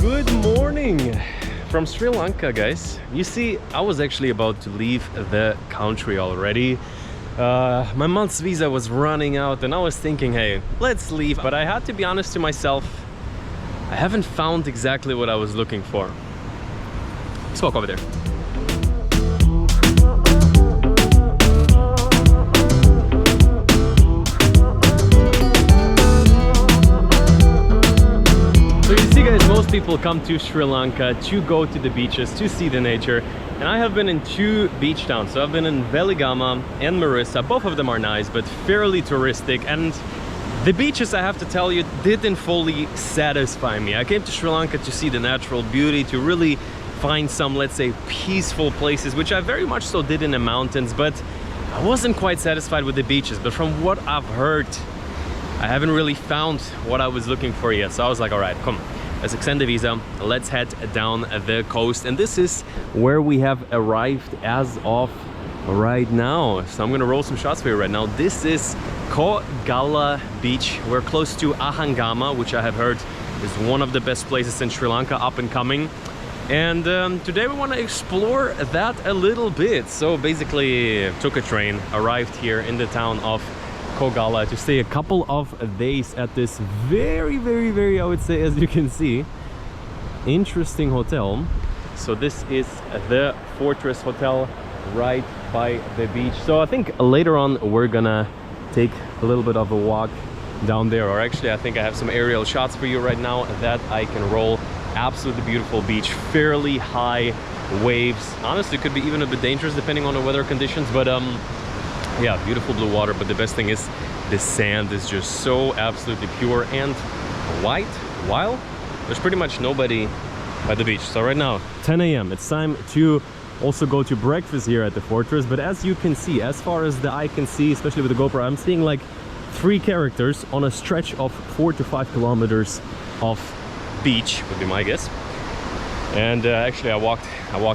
Good morning from Sri Lanka, guys. You see, I was actually about to leave the country already. My month's visa was running out and I was thinking, hey, let's leave. But I had to be honest to myself, I haven't found exactly what I was looking for. Let's walk over there. So you see, guys, most people come to Sri Lanka to go to the beaches, to see the nature. And I have been in two beach towns. So I've been in Ahangama and Marissa. Both of them are nice, but fairly touristic. And the beaches, I have to tell you, didn't fully satisfy me. I came to Sri Lanka to see the natural beauty, to really find some, let's say, peaceful places, which I very much so did in the mountains, but I wasn't quite satisfied with the beaches. But from what I've heard, I haven't really found what I was looking for yet. So I was like, all right, come, let's extend the visa, let's head down the coast. And this is where we have arrived as of right now. So I'm gonna roll some shots for you right now. This is Koggala Beach. We're close to Ahangama, which I have heard is one of the best places in Sri Lanka, up and coming. And today we want to explore that a little bit. So basically took a train, arrived here in the town of Koggala to stay a couple of days at this very, I would say, as you can see, interesting hotel. So this is the Fortress Hotel right by the beach. So I think later on we're gonna take a little bit of a walk down there, or actually I think I have some aerial shots for you right now that I can roll. Absolutely beautiful beach, fairly high waves. Honestly, it could be even a bit dangerous depending on the weather conditions, but yeah, beautiful blue water. But the best thing is the sand is just so absolutely pure and white, while there's pretty much nobody by the beach. So right now, 10 a.m. it's time to also go to breakfast here at the Fortress. But as you can see, as far as the eye can see, especially with the GoPro, I'm seeing like 3 characters on a stretch of 4 to 5 kilometers of beach, would be my guess. And actually I walked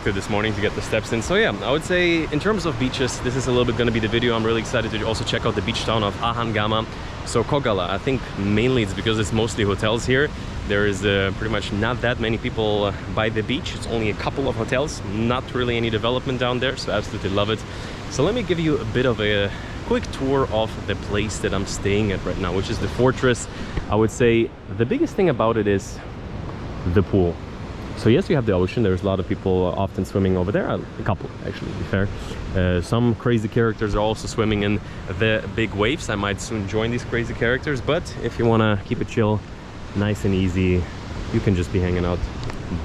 it this morning to get the steps in. So yeah, I would say in terms of beaches, this is a little bit going to be the video. I'm really excited to also check out the beach town of Ahangama. So Koggala, I think mainly it's because it's mostly hotels here. There is pretty much not that many people by the beach. It's only a couple of hotels, not really any development down there, so I absolutely love it. So let me give you a bit of a quick tour of the place that I'm staying at right now, which is the Fortress. I would say the biggest thing about it is the pool. So yes, you have the ocean. There's a lot of people often swimming over there. A couple, actually, to be fair. Some crazy characters are also swimming in the big waves. I might soon join these crazy characters, but if you want to keep it chill, nice and easy, you can just be hanging out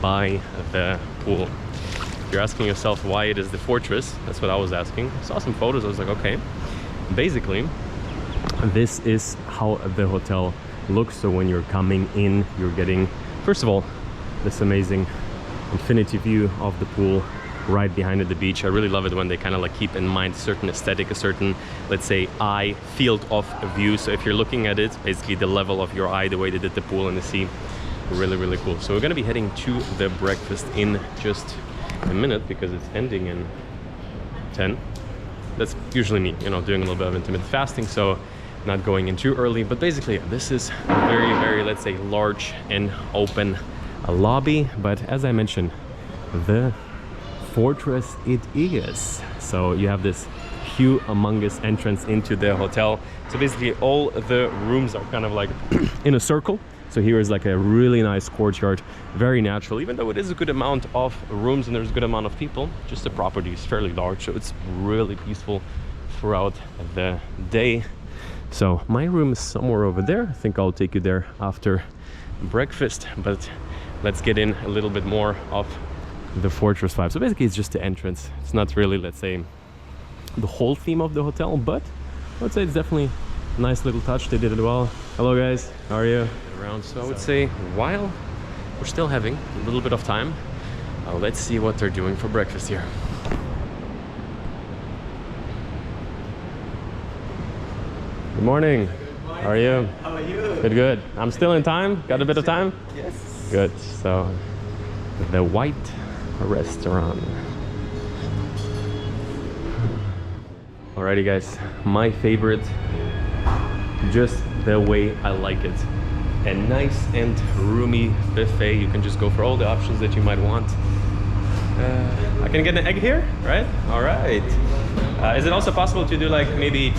by the pool. If you're asking yourself why it is the Fortress, that's what I was asking. I saw some photos, I was like, okay. Basically, this is how the hotel looks. So when you're coming in, you're getting, first of all, this amazing infinity view of the pool right behind the beach. I really love it when they kind of like keep in mind a certain aesthetic, a certain, let's say, eye field of view. So if you're looking at it, basically the level of your eye, the way they did the pool and the sea, really cool. So we're gonna be heading to the breakfast in just a minute because it's ending in 10. That's usually me, you know, doing a little bit of intermittent fasting, so not going in too early. But basically, this is a very, let's say, large and open lobby. But as I mentioned, the Fortress it is. So you have this humongous entrance into the hotel. So basically all the rooms are kind of like in a circle. So here is like a really nice courtyard, very natural, even though it is a good amount of rooms and there's a good amount of people, just the property is fairly large, so it's really peaceful throughout the day. So my room is somewhere over there. I think I'll take you there after breakfast, but let's get in a little bit more of the Fortress vibe. So basically it's just the entrance. It's not really, let's say, the whole theme of the hotel, but I would say it's definitely a nice little touch. They did it well. Hello guys, how are you? Around. So I would say while we're still having a little bit of time, let's see what they're doing for breakfast here. Good morning. Good morning. How are you? How are you? Good. I'm still in time. Got a bit of time? Yes. Good. So the White Restaurant. Alrighty guys, my favorite, just the way I like it. a nice and roomy buffet. You can just go for all the options that you might want. I can get an egg here, right? All right. Is it also possible to do like maybe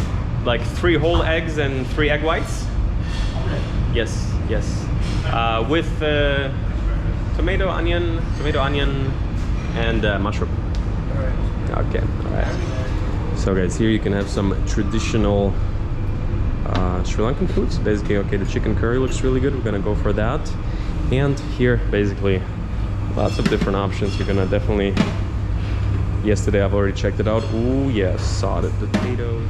like 3 whole eggs and 3 egg whites? Yes, yes. With tomato, onion, and mushroom. Okay, all right. So guys, here you can have some traditional Sri Lankan foods. Basically, okay, the chicken curry looks really good. We're gonna go for that. And here, basically, lots of different options. You're gonna definitely, yesterday I've already checked it out. Ooh yes, salted potatoes.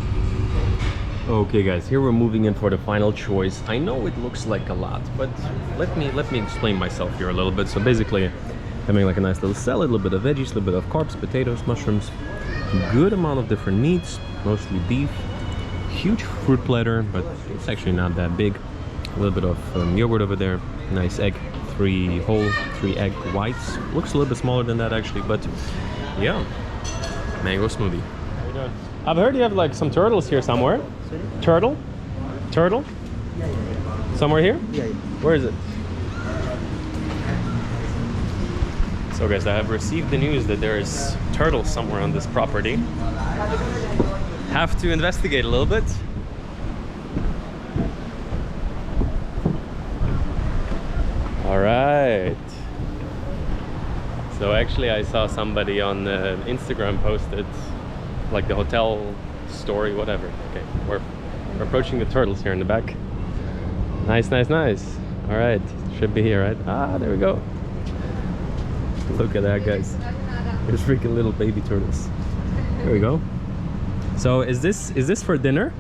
Okay guys, here we're moving in for the final choice. I know it looks like a lot, but let me explain myself here a little bit. So basically, having like a nice little salad, a little bit of veggies, a little bit of carbs, potatoes, mushrooms, good amount of different meats, mostly beef, huge fruit platter, but it's actually not that big. A little bit of yogurt over there, nice egg, 3 whole, 3 egg whites. Looks a little bit smaller than that actually, but yeah, mango smoothie. How you doing? I've heard you have like some turtles here somewhere. Sorry? Turtle? Turtle? Yeah. Somewhere here? Yeah. Where is it? So guys, I have received the news that there is turtles somewhere on this property. Have to investigate a little bit. All right. So actually I saw somebody on Instagram posted like the hotel story, whatever. Okay, we're approaching the turtles here in the back. Nice, nice, nice. All right, should be here, right? Ah, there we go. Look at that, guys. There's freaking little baby turtles. There we go. So is this for dinner?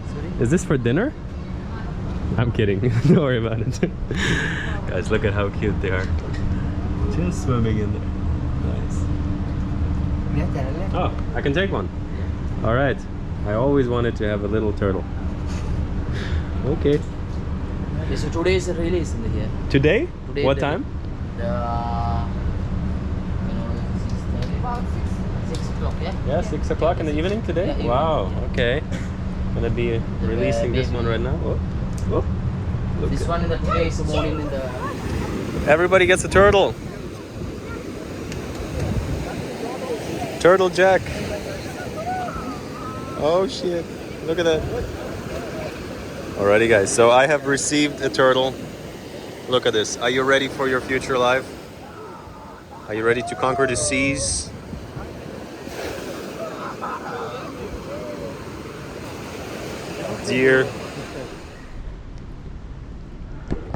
Sorry? Is this for dinner? I'm kidding. Don't worry about it. Guys, look at how cute they are. Just swimming in there. Nice. Oh, I can take one. All right. I always wanted to have a little turtle. Okay. Okay, so today is the release in here. Today? Today What time? About 6 o'clock, yeah? Yeah, 6 o'clock in the evening today? Yeah, evening. Wow, okay. Gonna be releasing this one right now. Oh, oh. Look This at- one in the today is morning in the... Everybody gets a turtle. Turtle Jack. Oh shit. Look at that. Alrighty guys, so I have received a turtle. Look at this. Are you ready for your future life? Are you ready to conquer the seas? Dear.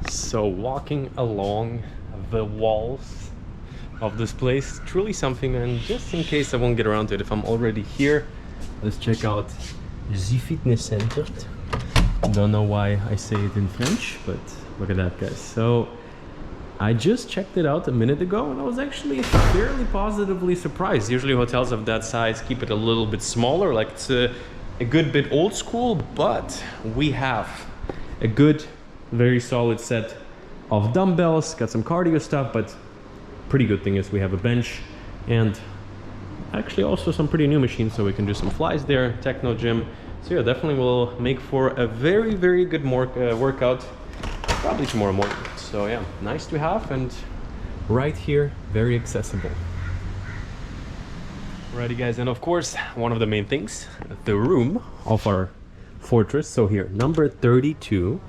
So walking along the walls of this place, truly something, and just in case I won't get around to it, if I'm already here, let's check out the fitness center. Don't know why I say it in French, but look at that, guys. So I just checked it out a minute ago and I was actually fairly positively surprised. Usually hotels of that size keep it a little bit smaller, like it's a good bit old school, but we have a good, very solid set of dumbbells, got some cardio stuff, but pretty good thing is we have a bench and actually also some pretty new machines, so we can do some flies there, techno gym. So yeah, definitely will make for a very, very good workout, probably tomorrow morning. So yeah, nice to have, and right here, very accessible. Alrighty guys, and of course, one of the main things, the room of our fortress. So here, number 32,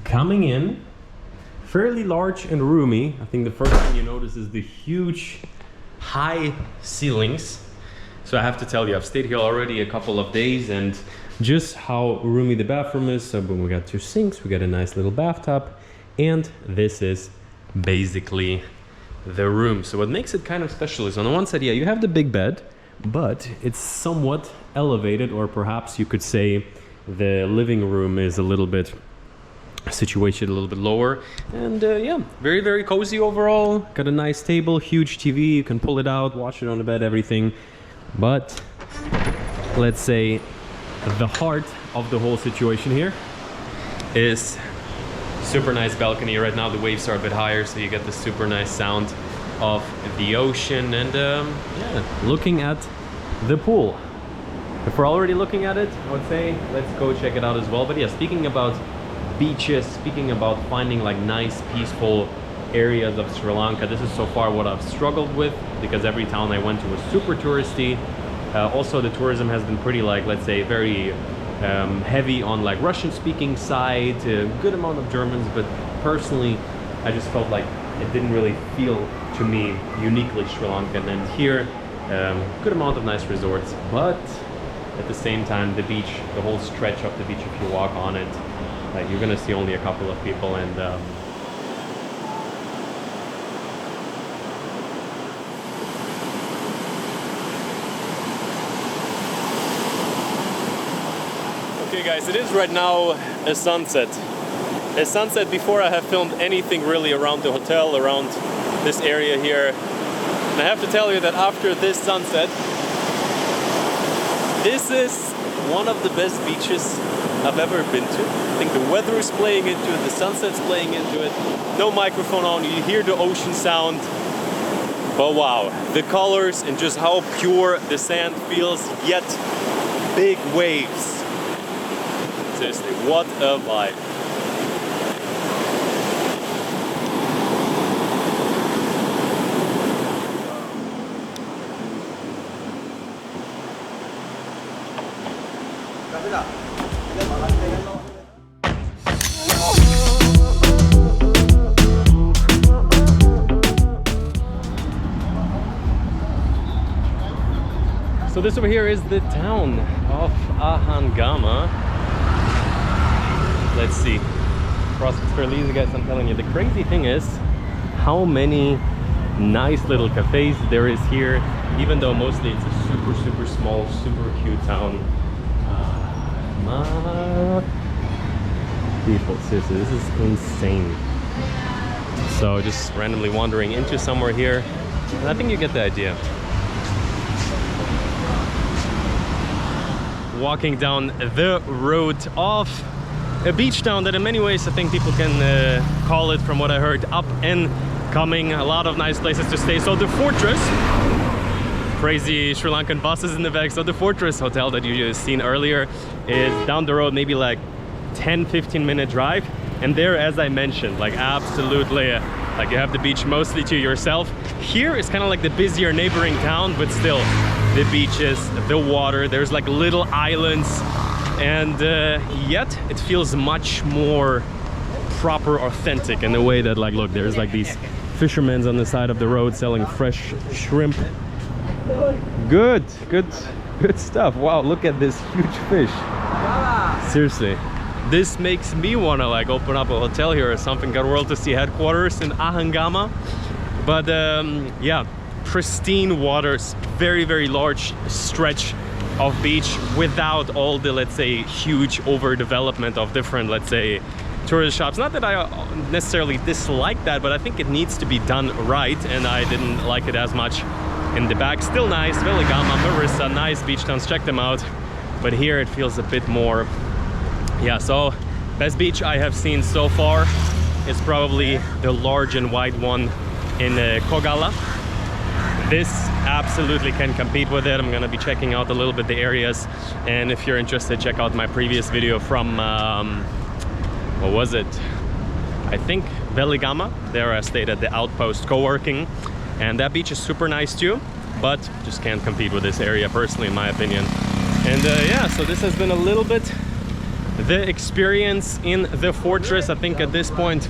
coming in, fairly large and roomy. I think the first thing you notice is the huge, high ceilings. So I have to tell you, I've stayed here already a couple of days, and just how roomy the bathroom is. So boom, we got 2 sinks, we got a nice little bathtub, and this is basically the room. So what makes it kind of special is on the one side, yeah, you have the big bed, but it's somewhat elevated, or perhaps you could say the living room is a little bit situated a little bit lower, and yeah, very, very cozy overall. Got a nice table, huge TV, you can pull it out, watch it on the bed, everything. But let's say the heart of the whole situation here is super nice balcony. Right now the waves are a bit higher, so you get the super nice sound of the ocean, and yeah, looking at the pool. If we're already looking at it, I would say let's go check it out as well. But yeah, speaking about beaches, speaking about finding like nice, peaceful areas of Sri Lanka, this is so far what I've struggled with, because every town I went to was super touristy. Also, the tourism has been pretty, like, let's say, very heavy on like Russian speaking side, a good amount of Germans, but personally I just felt like it didn't really feel to me uniquely Sri Lankan. And here, good amount of nice resorts, but at the same time the beach, the whole stretch of the beach, if you walk on it, you're gonna see only a couple of people. And okay guys, it is right now a sunset. A sunset before I have filmed anything really around the hotel, around this area here. And I have to tell you that after this sunset, this is one of the best beaches I've ever been to. I think the weather is playing into it, the sunset's playing into it. No microphone on, you hear the ocean sound. But wow, the colors and just how pure the sand feels, yet big waves. Seriously, what a vibe. So this over here is the town of Ahangama. Let's see. Cross it's fairly easy, guys, I'm telling you. The crazy thing is how many nice little cafes there is here, even though mostly it's a super, super small, super cute town. People, seriously, this is insane. So just randomly wandering into somewhere here, and I think you get the idea. Walking down the road of a beach town that in many ways I think people can call it, from what I heard, up and coming. A lot of nice places to stay. So the Fortress, crazy Sri Lankan buses in the back. So the Fortress hotel that you just seen earlier is down the road, maybe like 10-15 minute drive. And there, as I mentioned, like absolutely like you have the beach mostly to yourself. Here it's kind of like the busier neighboring town, but still the beaches, the water, there's like little islands, and yet it feels much more proper, authentic in the way that, like, look, there's like these fishermen on the side of the road selling fresh shrimp. Good stuff. Wow, look at this huge fish. Seriously, this makes me want to like open up a hotel here or something. Got World to Sea headquarters in Ahangama. But yeah, pristine waters, very, very large stretch of beach without all the, let's say, huge overdevelopment of different, let's say, tourist shops. Not that I necessarily dislike that, but I think it needs to be done right, and I didn't like it as much in the back. Still nice, Ahangama, Marissa, nice beach towns, check them out. But here it feels a bit more, yeah. So best beach I have seen so far is probably the large and wide one in Koggala. This absolutely can compete with it. I'm gonna be checking out a little bit the areas, and if you're interested, check out my previous video from what was it? I think Ahangama. There I stayed at the Outpost co-working, and that beach is super nice too, but just can't compete with this area personally, in my opinion. And yeah, so this has been a little bit the experience in the Fortress. I think at this point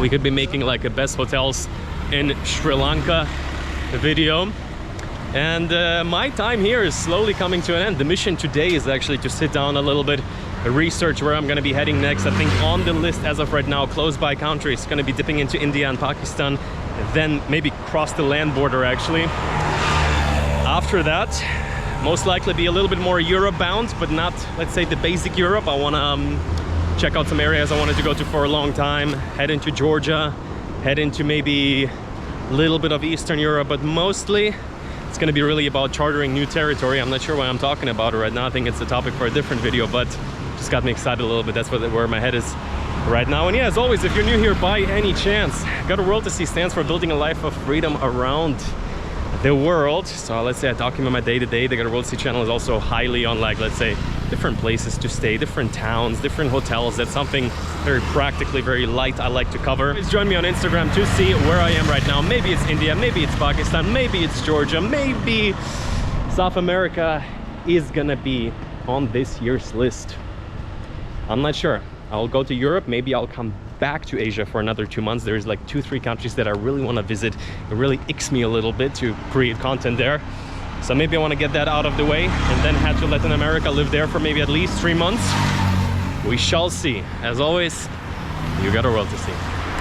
we could be making like a best hotels in Sri Lanka video. And my time here is slowly coming to an end. The mission today is actually to sit down a little bit, research where I'm going to be heading next. I think on the list as of right now, close by countries, going to be dipping into India and Pakistan, then maybe cross the land border actually. After that, most likely be a little bit more Europe bound, but not, let's say, the basic Europe. I want to check out some areas I wanted to go to for a long time, head into Georgia, head into maybe a little bit of Eastern Europe, but mostly it's going to be really about chartering new territory. I'm not sure why I'm talking about it right now. I think it's a topic for a different video, but just got me excited a little bit. That's where my head is right now. And yeah, as always, if you're new here by any chance, Got a World to See stands for building a life of freedom around the world. So let's say I document my day-to-day. The Got a World to See channel is also highly on, like, let's say, different places to stay, different towns, different hotels. That's something very practically, very light I like to cover. Please join me on Instagram to see where I am right now. Maybe it's India, maybe it's Pakistan, maybe it's Georgia, maybe South America is gonna be on this year's list. I'm not sure. I'll go to Europe, maybe I'll come back to Asia for another 2 months. There's like 2-3 countries that I really want to visit. It really icks me a little bit to create content there. So maybe I want to get that out of the way and then head to Latin America, live there for maybe at least 3 months. We shall see. As always, you got a world to see.